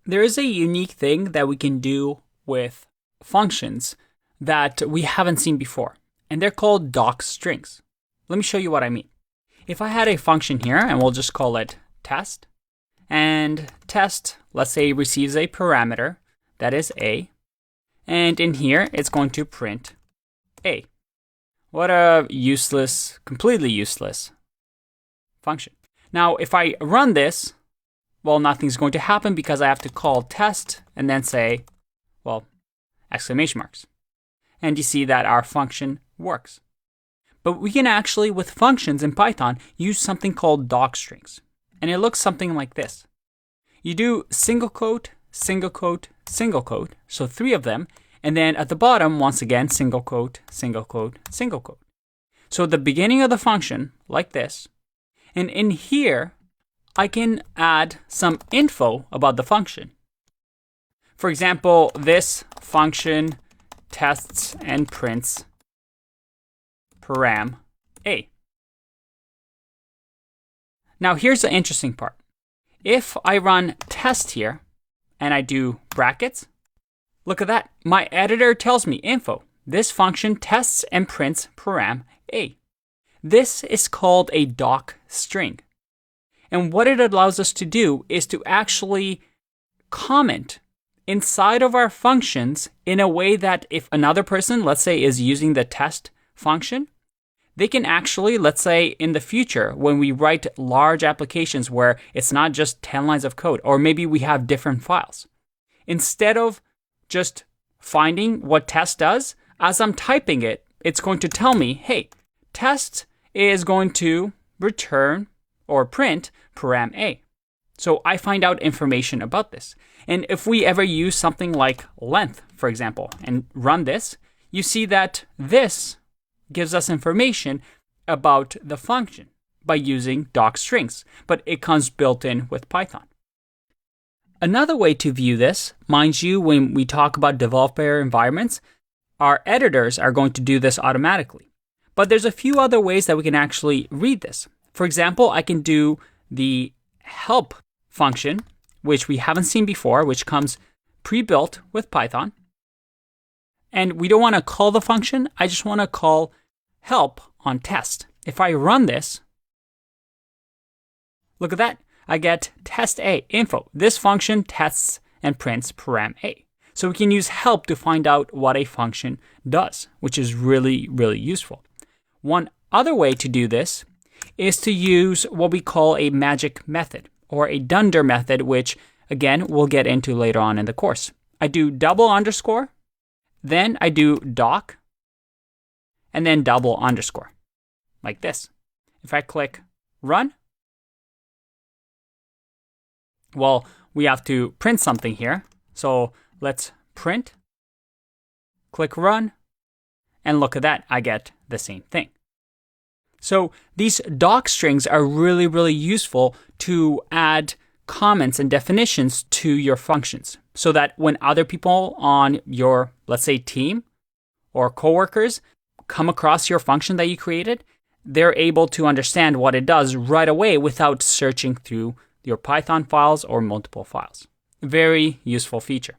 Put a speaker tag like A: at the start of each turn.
A: There is a unique thing that we can do with functions that we haven't seen before, and they're called docstrings. Let me show you what I mean. If I had a function here, and we'll just call it test, and test, let's say, receives a parameter that is a, and in here it's going to print a. What a useless, completely useless function. Now, if I run this, well, nothing's going to happen because I have to call test and then say, well, exclamation marks. And you see that our function works. But we can actually, with functions in Python, use something called docstrings. And it looks something like this. You do single quote, single quote, single quote, so 3 of them, and then at the bottom, once again, single quote, single quote, single quote. So at the beginning of the function, like this, and in here, I can add some info about the function. For example, this function tests and prints param a. Now here's the interesting part. If I run test here and I do brackets, look at that. My editor tells me info. This function tests and prints param a. This is called a docstring. And what it allows us to do is to actually comment inside of our functions in a way that if another person, let's say, is using the test function, they can actually, let's say, in the future, when we write large applications where it's not just 10 lines of code, or maybe we have different files, instead of just finding what test does, as I'm typing it, it's going to tell me, hey, test is going to return or print param a. So I find out information about this. And if we ever use something like length, for example, and run this, you see that this gives us information about the function by using docstrings, but it comes built in with Python. Another way to view this, mind you, when we talk about developer environments, our editors are going to do this automatically. But there's a few other ways that we can actually read this. For example, I can do the help function, which we haven't seen before, which comes pre-built with Python. And we don't want to call the function. I just want to call help on test. If I run this, look at that. I get test a info. This function tests and prints param a. So we can use help to find out what a function does, which is really, really useful. One other way to do this is to use what we call a magic method or a dunder method, which again, we'll get into later on in the course. I do double underscore, then I do doc, and then double underscore, like this. If I click run, well, we have to print something here. So let's print, click run, and look at that, I get the same thing. So these docstrings are really, really useful to add comments and definitions to your functions so that when other people on your, let's say, team or coworkers come across your function that you created, they're able to understand what it does right away without searching through your Python files or multiple files. Very useful feature.